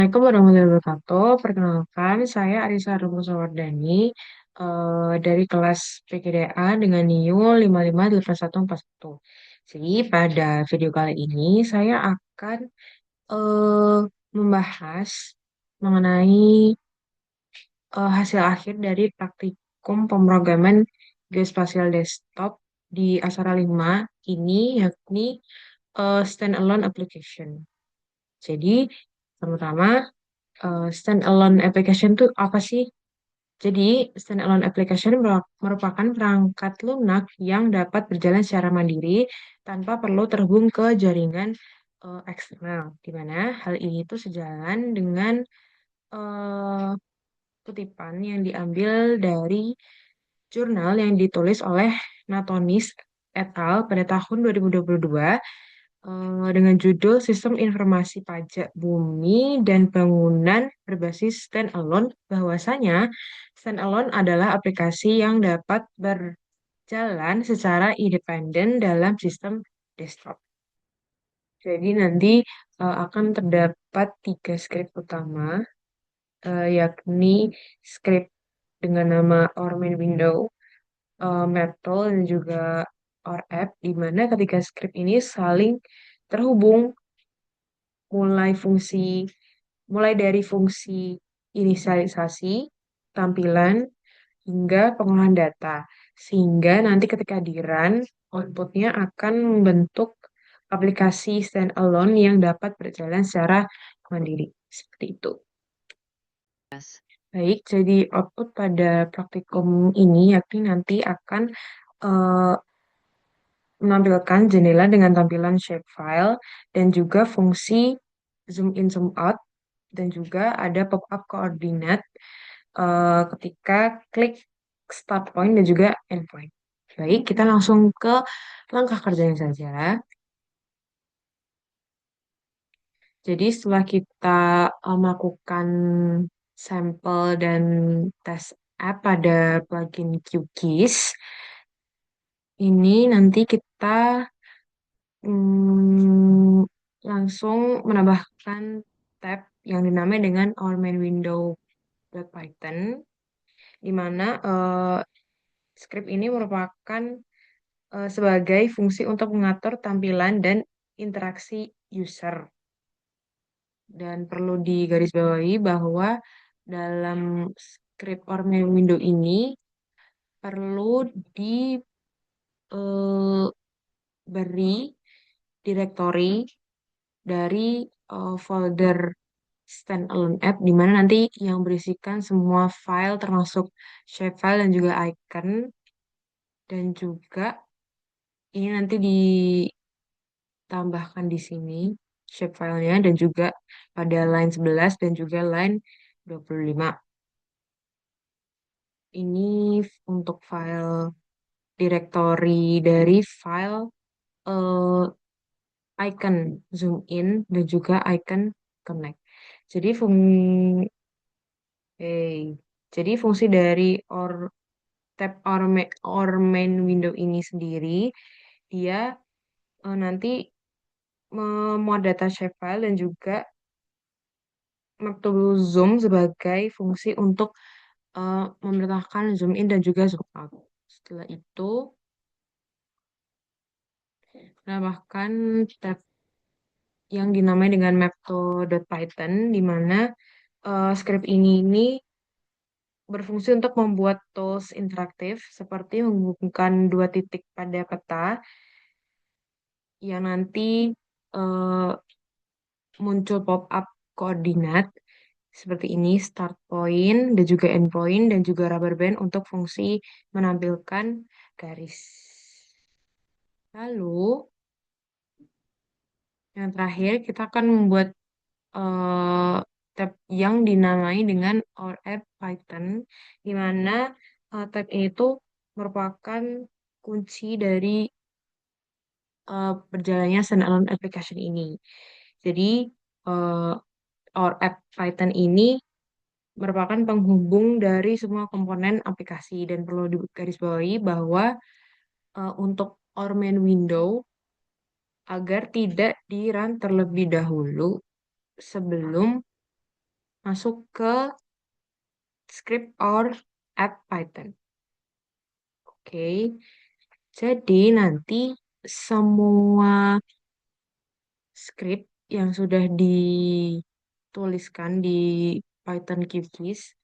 Assalamualaikum warahmatullahi wabarakatuh. Perkenalkan, saya Arisa Rumusawardani dari kelas PKDA dengan NIU 558141. Jadi pada video kali ini saya akan eh, membahas mengenai hasil akhir dari praktikum pemrograman geospatial desktop di Asara 5 ini yakni standalone application. Jadi pertama standalone application itu apa sih? Jadi, standalone application merupakan perangkat lunak yang dapat berjalan secara mandiri tanpa perlu terhubung ke jaringan eksternal. Di mana hal ini tuh sejalan dengan eh, kutipan yang diambil dari jurnal yang ditulis oleh Natonis et al. Pada tahun 2022 dengan judul Sistem Informasi Pajak Bumi dan Bangunan Berbasis Standalone, bahwasanya standalone adalah aplikasi yang dapat berjalan secara independen dalam sistem desktop. Jadi nanti akan terdapat tiga script utama, yakni script dengan nama Our Main Window, Maple, dan juga Our App, di mana ketiga script ini saling terhubung mulai fungsi mulai dari fungsi inisialisasi, tampilan, hingga pengolahan data. Sehingga nanti ketika di-run, outputnya akan membentuk aplikasi standalone yang dapat berjalan secara mandiri. Seperti itu. Yes. Baik, jadi output pada praktikum ini yakni nanti akan eh, menampilkan jendela dengan tampilan shapefile dan juga fungsi zoom in zoom out dan juga ada pop-up koordinat ketika klik start point dan juga end point. Baik, kita langsung ke langkah kerjanya saja. Jadi setelah kita melakukan sampel dan tes app pada plugin QGIS, ini nanti kita mm, langsung menambahkan tab yang dinamai dengan Our Main Window Python, di mana script ini merupakan sebagai fungsi untuk mengatur tampilan dan interaksi user. Dan perlu digarisbawahi bahwa dalam script Our Main Window ini perlu diberi directory dari folder standalone app di mana nanti yang berisikan semua file termasuk shapefile dan juga icon, dan juga ini nanti ditambahkan di sini shapefile-nya dan juga pada line 11 dan juga line 25. Ini untuk file directory dari file eh, icon zoom in dan juga icon connect. Jadi eh, jadi fungsi dari tab or main window ini sendiri, dia nanti memuat data shapefile dan juga map to zoom sebagai fungsi untuk memerintahkan zoom in dan juga zoom out. Setelah itu, menambahkan tab yang dinamai dengan map2.python, di mana script ini berfungsi untuk membuat tools interaktif seperti menghubungkan dua titik pada peta yang nanti eh, muncul pop-up koordinat seperti ini, start point dan juga end point dan juga rubber band untuk fungsi menampilkan garis. Lalu yang terakhir kita akan membuat eh, tab yang dinamai dengan Our App Python, di mana tab ini itu merupakan kunci dari berjalannya standalone application ini. Jadi eh, Our App Python ini merupakan penghubung dari semua komponen aplikasi, dan perlu digarisbawahi bahwa untuk Our Main Window agar tidak di-run terlebih dahulu sebelum masuk ke script or app Python. Oke, jadi nanti semua script yang sudah dituliskan di Python QGIS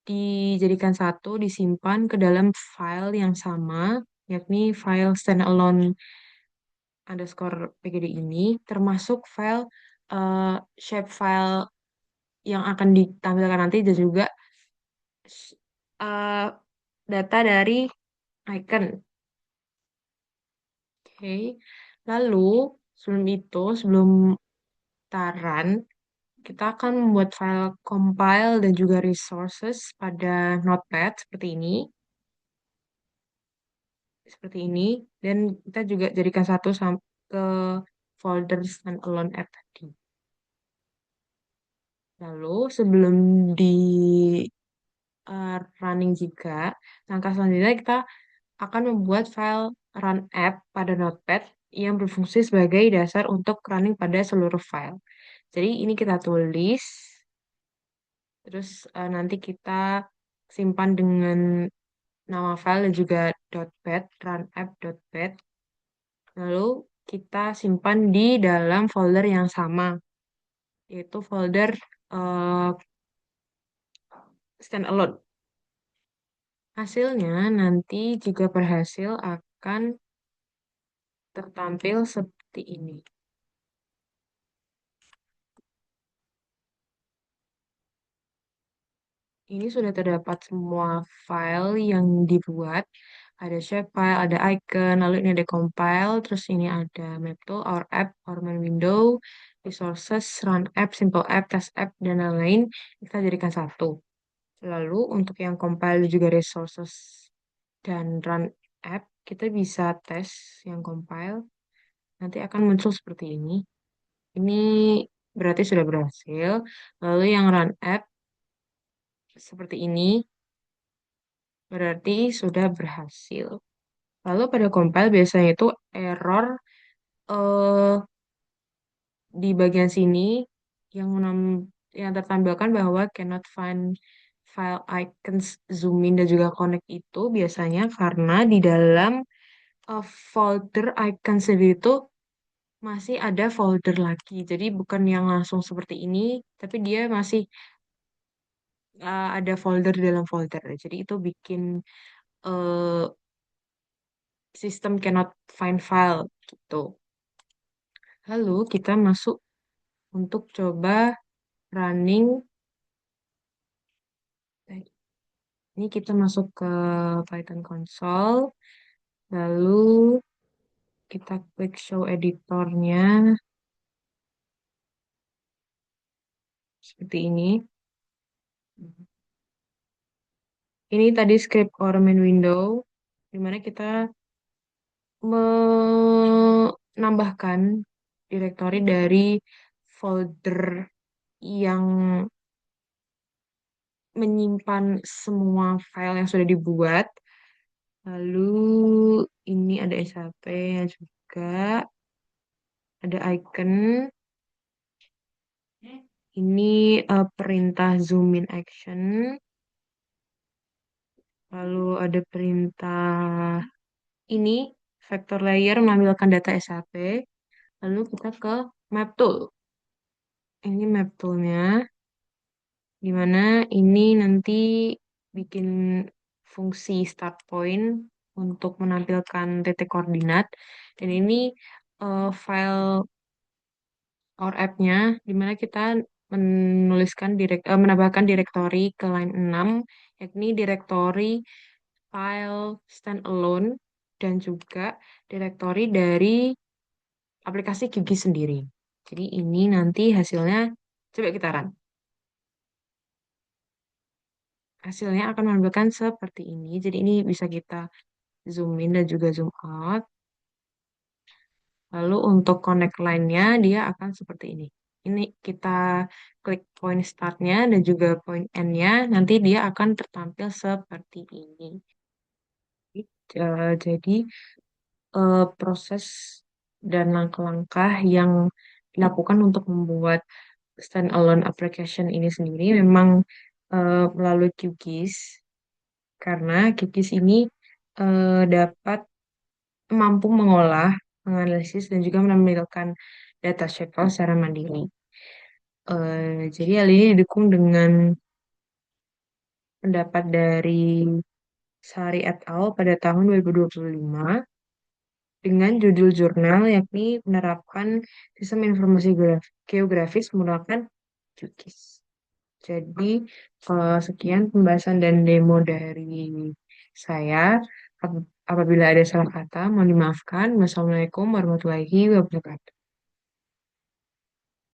dijadikan satu, disimpan ke dalam file yang sama, yakni file standalone underscore pgd ini, termasuk file eh, shapefile yang akan ditampilkan nanti dan juga eh, data dari icon. Oke, lalu sebelum itu, sebelum taran, kita akan membuat file compile dan juga resources pada Notepad seperti ini, dan kita juga jadikan satu ke folder standalone app tadi. Lalu sebelum di running juga, langkah selanjutnya kita akan membuat file run app pada Notepad yang berfungsi sebagai dasar untuk running pada seluruh file. Jadi ini kita tulis, terus nanti kita simpan dengan nama file dan juga .pad, runapp.pad. Lalu kita simpan di dalam folder yang sama, yaitu folder eh, standalone. Hasilnya nanti jika berhasil akan tertampil seperti ini. Ini sudah terdapat semua file yang dibuat. Ada shapefile, ada icon, lalu ini ada compile, terus ini ada map tool, our app, our main window, resources, run app, simple app, test app, dan lain-lain. Kita jadikan satu. Lalu untuk yang compile dan juga resources dan run app, kita bisa tes yang compile. Nanti akan muncul seperti ini. Ini berarti sudah berhasil. Lalu yang run app seperti ini berarti sudah berhasil. Lalu pada compile biasanya itu error eh, di bagian sini yang yang tertampilkan bahwa cannot find file icons zoom in dan juga connect itu biasanya karena di dalam folder icon sendiri itu masih ada folder lagi. Jadi bukan yang langsung seperti ini, tapi dia masih ada folder di dalam folder. Jadi itu bikin eh, sistem cannot find file gitu. Lalu kita masuk untuk coba running. Ini kita masuk ke Python console. Lalu kita klik show editornya seperti ini. Ini tadi script or main window, di mana kita menambahkan direktori dari folder yang menyimpan semua file yang sudah dibuat. Lalu ini ada SHP-nya juga, ada icon. Ini perintah zoom in action. Lalu ada perintah ini vector layer menampilkan data SHP. Lalu kita ke map tool. Ini map toolnya, di mana ini nanti bikin fungsi start point untuk menampilkan titik koordinat. Dan ini file our app-nya, di mana kita menambahkan direktori ke line 6, yakni direktori file standalone dan juga direktori dari aplikasi QGIS sendiri. Jadi ini nanti hasilnya, coba kita run. Hasilnya akan menampilkan seperti ini. Jadi ini bisa kita zoom in dan juga zoom out. Lalu untuk connect line-nya, dia akan seperti ini. Ini kita klik point start-nya dan juga point end-nya, nanti dia akan tertampil seperti ini. Jadi proses dan langkah-langkah yang dilakukan untuk membuat standalone application ini sendiri memang melalui QGIS karena QGIS ini dapat mampu mengolah, menganalisis, dan juga menampilkan data shekel secara mandiri. Jadi hal ini didukung dengan pendapat dari Sari et al. Pada tahun 2025 dengan judul jurnal yakni menerapkan sistem informasi geografis menggunakan QGIS. Jadi, sekian pembahasan dan demo dari saya. Apabila ada salah kata, mohon dimaafkan. Wassalamualaikum warahmatullahi wabarakatuh.